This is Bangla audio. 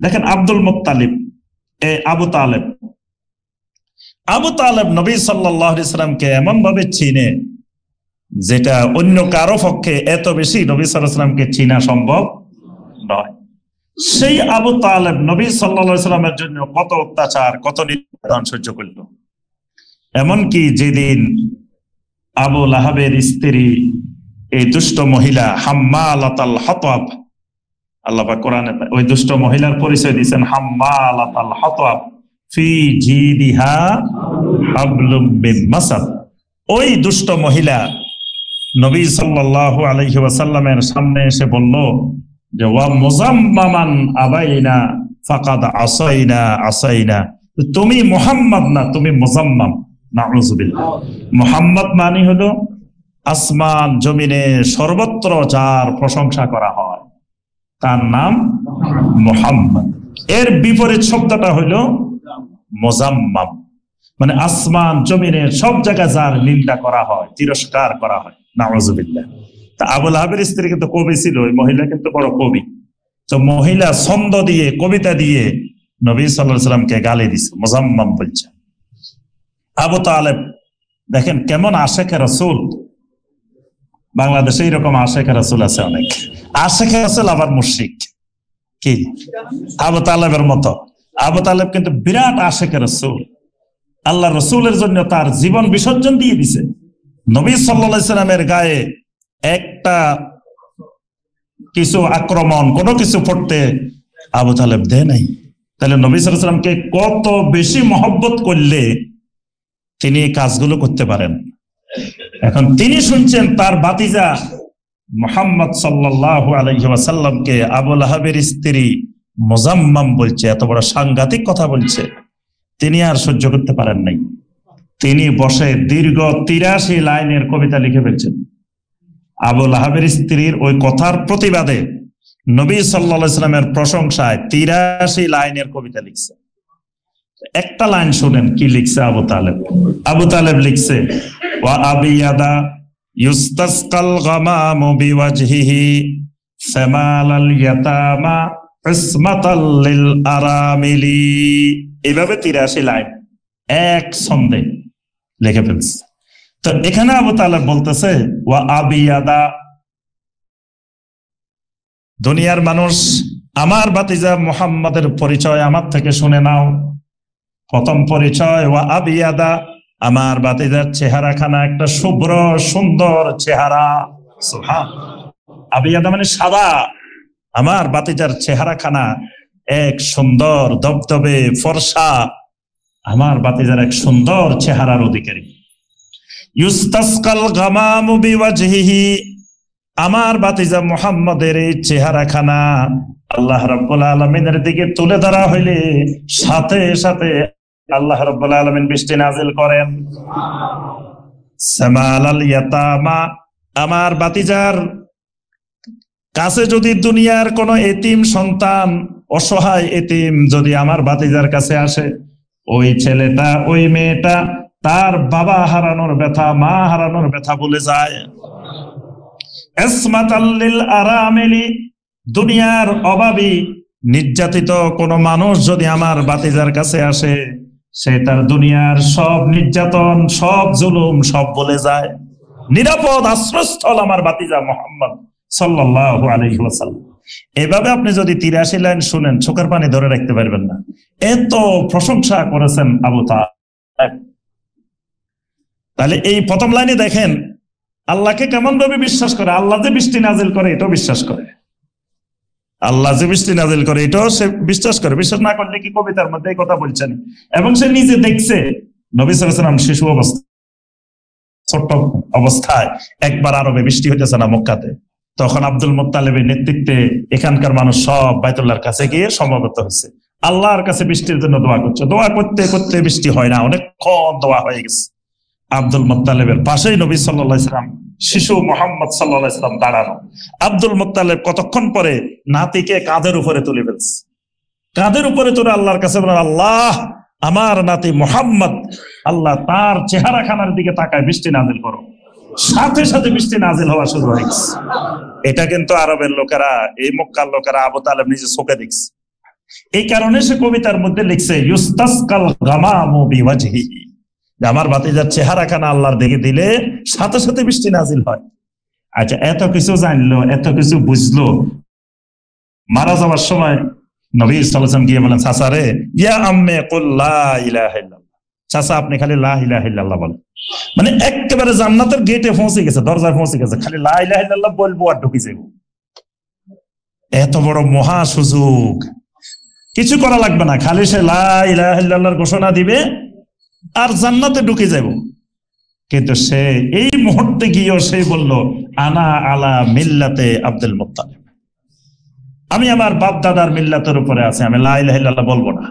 দেখেন আব্দুল মুত্তালিব, আবু তালেব, আবু তালেব নবী সাল্লাল্লাহু আলাইহি সাল্লামকে এমন ভাবে চিনে যেটা অন্য কারো পক্ষে এত বেশি নবী সাল্লাল্লাহু আলাইহি সাল্লামকে চিনা সম্ভব নয়। সেই আবু তালেব নবী সাল্লাল্লাহু আলাইহি সাল্লামের জন্য কত অত্যাচার, কত নির্যাতন সহ্য করল। এমনকি যেদিন আবু লাহাবের স্ত্রী এই দুষ্ট মহিলা হাম্মালাতাল হাতাব, আল্লাহ পাক কোরআনে ওই দুষ্ট মহিলার পরিচয় দিয়েছেন, হাম্মালাতাল হাতাব ফি জিদিহা হাবলুম মিন মাসাদ। ওই দুষ্ট মহিলা নবী সাল্লাল্লাহু আলাইহি ওয়াসাল্লামের সামনে এসে বলল যে ওয়া মুজাম্মামান আবাইনা ফাকাদ আসাইনা আসাইনা, তুমি মুহাম্মদ না, তুমি মুজাম্মাম। নাউযুবিল্লাহ। মুহাম্মদ মানে হলো আসমান জমিনে সর্বত্র যার প্রশংসা করা হয় তার নাম মুহাম্মদ। এর বিপরীত শব্দটা হলো মুজাম্মাম, মানে আসমান জমিনের সব জায়গায় যার নিন্দা করা হয়, তিরস্কার করা হয়। নাউযুবিল্লাহ। তা আবু লাহাবের স্ত্রী কিন্তু কবি ছিল, ওই মহিলা কিন্তু বড় কবি। তো মহিলা ছন্দ দিয়ে, কবিতা দিয়ে নবী সাল্লাল্লাহু আলাইহি সাল্লামকে গালি দিছে, মুজাম্মাম বলছে। আবু তালেব দেখেন কেমন আশেকে রাসূল। বাংলাদেশে এরকম আশেকে রাসূল আছে অনেক। আশেকে রাসূল আবার মুশরিক। কি আবু তালেবের মতো? আবু তালেব কিন্তু বিরাট আশেকে রাসূল। আল্লাহ রসুলের জন্য তার জীবন বিসর্জন দিয়ে দিছে। নবী সাল্লাল্লাহু আলাইহি সাল্লামের গায়ে একটা কিছু আক্রমণ, কোনো কিছু পড়তে আবু তালেব দেয় নাই। তাহলে নবী সাল্লাল্লাহু আলাইহি সাল্লামকে কত বেশি মহব্বত করলে তিনি এই কাজগুলো করতে পারেন। এখন তিনি শুনছেন তার ভাতিজা মুহাম্মদ সাল্লাল্লাহু আলাইহি ওয়াসাল্লামকে আবু লাহাবের স্ত্রী মুজাম্মাম বলছে, এত বড় সাংঘাতিক কথা বলছে। তিনি আর সহ্য করতে পারেন নাই। তিনি বসে দীর্ঘ 83 লাইনের কবিতা লিখে ফেলছেন। আবু লাহাবের স্ত্রীর ওই কথার প্রতিবাদে নবী সাল্লাল্লাহু আলাইহি সাল্লামের প্রশংসায় 83 লাইনের কবিতা লিখছে। একটা লাইন শুনেন কি লিখছে আবু তালেব। আবু তালেব লিখছে, ওয়া আবিয়াদা ইউস্তাসকাল গামামু বিওয়াজহিহি সামালাল ইয়াতামা ইসমাতাল লিল আরামিলি। এইভাবে 83 লাইন এক ছন্দে লিখে ফেলছে। তো এখানে আবু তালেব বলতেছে, ওয়া আবিয়াদা, দুনিয়ার মানুষ আমার ভাতিজা মুহাম্মাদের পরিচয় আমার থেকে শুনে নাও। প্রথম পরিচয়, ওয়া আবিয়াদা, আমার ভাতিজার চেহারাখানা একটা শুভ্র সুন্দর চেহারা। সুবহানাল্লাহ। আবিয়াদা মানে সাদা। আমার ভাতিজার চেহারাখানা এক সুন্দর দবদবে ফর্সা, আমার ভাতিজার এক সুন্দর চেহারার অধিকারী। ইউস্তাসকাল গামামু বিওয়াজহিহি, আমার ভাতিজা মুহাম্মাদের এই চেহারাখানা আল্লাহ রাব্বুল আলামিনের দিকে তুলে ধরা হইলে সাথে সাথে আল্লাহ রাব্বুল আলামিন বৃষ্টি নাজিল করেন। সামালাল ইয়াতামা, আমার ভাতিজার কাছে যদি দুনিয়ার কোন এতিম সন্তান, অসহায় এতিম যদি আমার ভাতিজার কাছে আসে, ওই ছেলেটা, ওই মেয়েটা তার বাবা হারানোর ব্যথা, মা হারানোর ব্যথা ভুলে যায়। ইসমাতাল লিল আরামিলি, দুনিয়ার অভাবী নির্যাতিত কোন মানুষ যদি আমার ভাতিজার কাছে আসে, সে তার দুনিয়ার সব নির্যাতন, সব জুলুম সব ভুলে যায়। নিরাপদ আশ্রয়স্থল আমার ভাতিজা মুহাম্মদ সাল্লাল্লাহু আলাইহি ওয়াসাল্লাম। এভাবে আপনি যদি 83 লাইন শুনেন, চোখের পানি ধরে রাখতে পারবেন না। এত প্রশংসা করেছেন আবু তালেব। তাহলে এই প্রথম লাইনে দেখেন আল্লাহকে কেমন ভাবে বিশ্বাস করে। আল্লাহ যে বৃষ্টি নাজিল করে এটাও বিশ্বাস করে। আল্লাহ যে বৃষ্টি নাজিল করে এটাও সে বিশ্বাস করে। বিশ্বাস না করলে কি কবিতার মধ্যে এই কথা বলছেন? এবং সে নিজে দেখছে নবী সাল্লাল্লাহু আলাইহি ওয়াসাল্লাম শিশু অবস্থা, ছোট্ট অবস্থায় একবার আরবে বৃষ্টি হইতেছে না মক্কাতে, তখন আব্দুল মুত্তালিবের নেতৃত্বে এখানকার মানুষ সব বাইতুল্লাহর কাছে গিয়ে সমবেত হয়েছে, আল্লাহর কাছে বৃষ্টির জন্য দোয়া করছে। দোয়া করতে করতে বৃষ্টি হয় না, অনেকক্ষণ দোয়া হয়ে গেছে। আব্দুল মুত্তালিবের পাশেই নবী সাল্লাল্লাহু আলাইহি ওয়াসাল্লাম, শিশু মুহাম্মদ সাল্লাল্লাহু আলাইহি ওয়াসাল্লাম দাঁড়ানো। আব্দুল মুত্তালিব কতক্ষণ পরে নাতিকে কাঁধের উপরে তুলে ফেলছে। কাঁধের উপরে তুলে আল্লাহর কাছে বলেন, আল্লাহ আমার নাতি মুহাম্মদ, আল্লাহ তার চেহারাখানার দিকে তাকায় বৃষ্টি নাজিল করো। সাথে সাথে বৃষ্টি নাজিল হওয়া শুরু হয়ে গেছে। এটা কিন্তু আরবের লোকেরা, এই মক্কার লোকেরা আবু তালেব নিজে চোখে দেখছে। এই কারণে সে কবিতার মধ্যে লিখছে ইউস্তাসকাল গামামু বিওয়াজহিহি, আমার ভাতিজার চেহারাখানা আল্লাহর দিকে দিলে সাথে সাথে বৃষ্টি নাজিল হয়। আচ্ছা, এত কিছু জানলো, এত কিছু বুঝলো, মারা যাওয়ার সময় নবী সাল্লাল্লাহু আলাইহি ওয়াসাল্লাম গিয়ে বলেন, চাচা রে, ইয়া আম্মে কুল লা ইলাহা ইল্লাল্লাহ, চাচা আপনি খালি লা ইলাহা ইল্লাল্লাহ বলেন। মানে একেবারে জান্নাতের গেটে পৌঁছে গেছে, দরজায় পৌঁছে গেছে, খালি লা ইলাহা ইল্লাল্লাহ বলবো আর ঢুকে যাবো। এত বড় মহা সুযোগ, কিছু করা লাগবে না, খালি সে লা ইলাহা ইল্লাল্লাহর ঘোষণা দিবে আর জান্নাতে ঢুকে যাব। কিন্তু সে এই মুহূর্তে গিয়েও সে বলল, আনা আলা মিল্লাতে আব্দুল মুত্তালিব, আমি আমার বাপ দাদার মিল্লাতের উপরে আছি, আমি লা ইলাহা ইল্লাল্লাহ বলবো না।